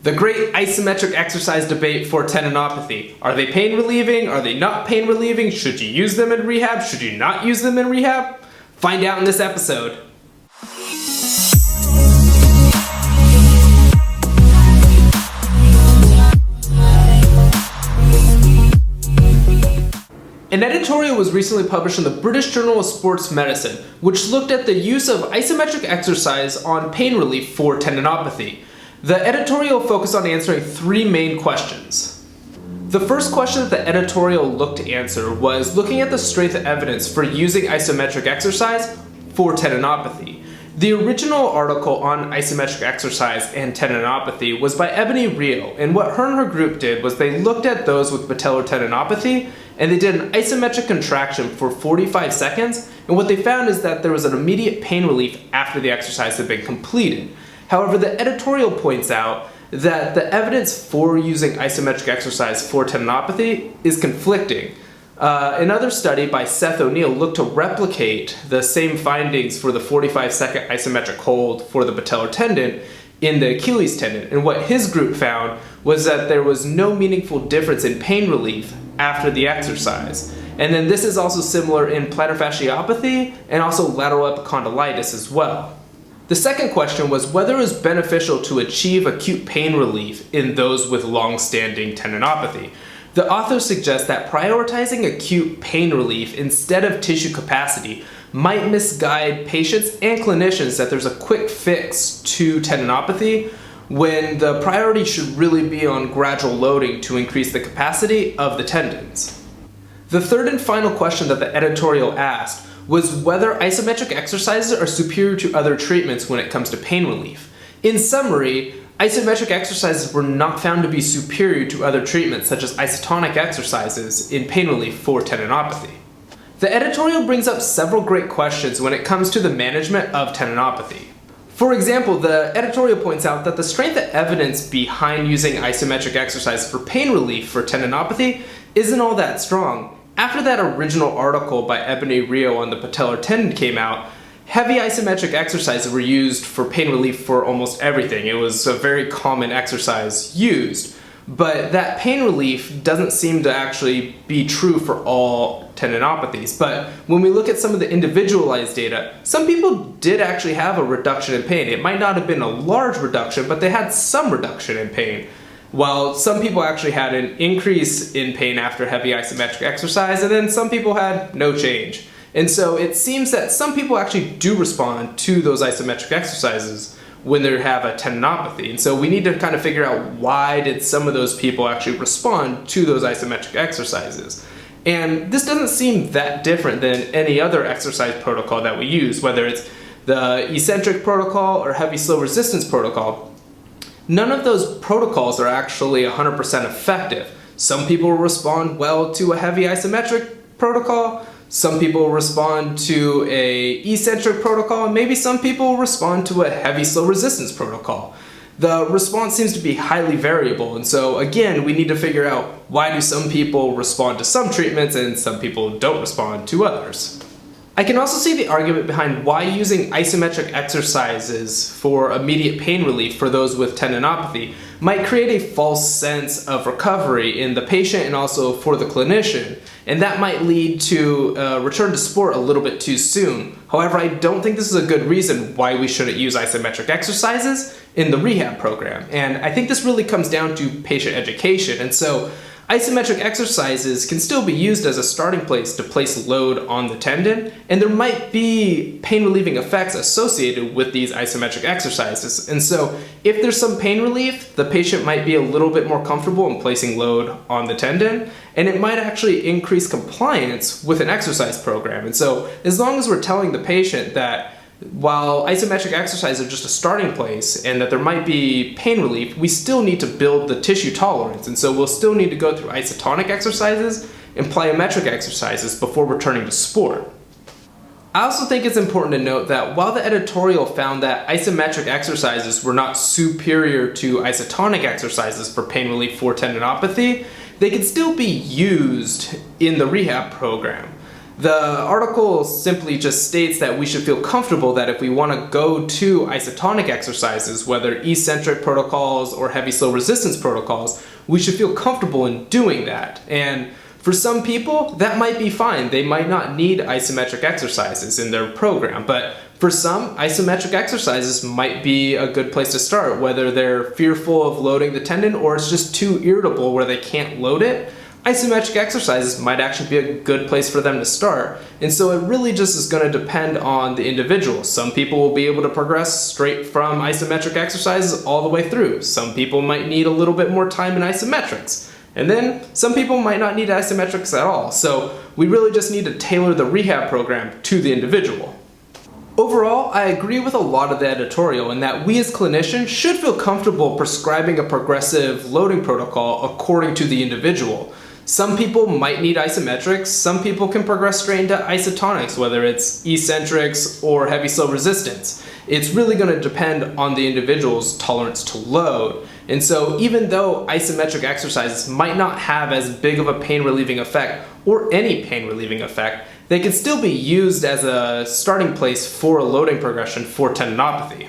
The great isometric exercise debate for tendinopathy. Are they pain relieving? Are they not pain relieving? Should you use them in rehab? Should you not use them in rehab? Find out in this episode. An editorial was recently published in the British Journal of Sports Medicine, which looked at the use of isometric exercise on pain relief for tendinopathy. The editorial focused on answering three main questions. The first question that the editorial looked to answer was looking at the strength of evidence for using isometric exercise for tendinopathy. The original article on isometric exercise and tendinopathy was by Ebony Rio, and what her and her group did was they looked at those with patellar tendinopathy and they did an isometric contraction for 45 seconds, and what they found is that there was an immediate pain relief after the exercise had been completed. However, the editorial points out that the evidence for using isometric exercise for tendinopathy is conflicting. Another study by Seth O'Neill looked to replicate the same findings for the 45-second isometric hold for the patellar tendon in the Achilles tendon, and what his group found was that there was no meaningful difference in pain relief after the exercise. And then this is also similar in plantar fasciopathy and also lateral epicondylitis as well. The second question was whether it was beneficial to achieve acute pain relief in those with long-standing tendinopathy. The authors suggest that prioritizing acute pain relief instead of tissue capacity might misguide patients and clinicians that there's a quick fix to tendinopathy when the priority should really be on gradual loading to increase the capacity of the tendons. The third and final question that the editorial asked was whether isometric exercises are superior to other treatments when it comes to pain relief. In summary, isometric exercises were not found to be superior to other treatments such as isotonic exercises in pain relief for tendinopathy. The editorial brings up several great questions when it comes to the management of tendinopathy. For example, the editorial points out that the strength of evidence behind using isometric exercise for pain relief for tendinopathy isn't all that strong. After that original article by Ebony Rio on the patellar tendon came out, heavy isometric exercises were used for pain relief for almost everything. It was a very common exercise used, but that pain relief doesn't seem to actually be true for all tendinopathies. But when we look at some of the individualized data, some people did actually have a reduction in pain. It might not have been a large reduction, but they had some reduction in pain. While some people actually had an increase in pain after heavy isometric exercise, and then some people had no change. And so it seems that some people actually do respond to those isometric exercises when they have a tendinopathy. And so we need to kind of figure out why did some of those people actually respond to those isometric exercises. And this doesn't seem that different than any other exercise protocol that we use, whether it's the eccentric protocol or heavy slow resistance protocol. None of those protocols are actually 100% effective. Some people respond well to a heavy isometric protocol, some people respond to a eccentric protocol, and maybe some people respond to a heavy slow resistance protocol. The response seems to be highly variable, and so again, we need to figure out why do some people respond to some treatments and some people don't respond to others. I can also see the argument behind why using isometric exercises for immediate pain relief for those with tendinopathy might create a false sense of recovery in the patient and also for the clinician, and that might lead to return to sport a little bit too soon. However, I don't think this is a good reason why we shouldn't use isometric exercises in the rehab program, and I think this really comes down to patient education. And so isometric exercises can still be used as a starting place to place load on the tendon, and there might be pain relieving effects associated with these isometric exercises. And so if there's some pain relief, the patient might be a little bit more comfortable in placing load on the tendon, and it might actually increase compliance with an exercise program. And so as long as we're telling the patient that while isometric exercises are just a starting place and that there might be pain relief, we still need to build the tissue tolerance. And so we'll still need to go through isotonic exercises and plyometric exercises before returning to sport. I also think it's important to note that while the editorial found that isometric exercises were not superior to isotonic exercises for pain relief for tendinopathy, they can still be used in the rehab program. The article simply just states that we should feel comfortable that if we want to go to isotonic exercises, whether eccentric protocols or heavy slow resistance protocols, we should feel comfortable in doing that. And for some people, that might be fine. They might not need isometric exercises in their program, but for some, isometric exercises might be a good place to start, whether they're fearful of loading the tendon or it's just too irritable where they can't load it. Isometric exercises might actually be a good place for them to start. And so it really just is going to depend on the individual. Some people will be able to progress straight from isometric exercises all the way through. Some people might need a little bit more time in isometrics. And then some people might not need isometrics at all. So we really just need to tailor the rehab program to the individual. Overall, I agree with a lot of the editorial in that we as clinicians should feel comfortable prescribing a progressive loading protocol according to the individual. Some people might need isometrics, some people can progress straight into isotonics, whether it's eccentrics or heavy slow resistance. It's really going to depend on the individual's tolerance to load. And so even though isometric exercises might not have as big of a pain relieving effect or any pain relieving effect, they can still be used as a starting place for a loading progression for tendinopathy.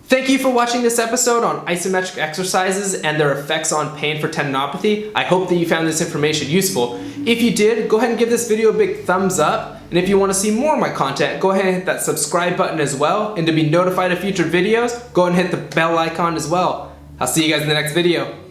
Thank you for watching this episode on isometric exercises and their effects on pain for tendinopathy. I hope that you found this information useful. If you did, go ahead and give this video a big thumbs up. And if you want to see more of my content, go ahead and hit that subscribe button as well. And to be notified of future videos, go ahead and hit the bell icon as well. I'll see you guys in the next video.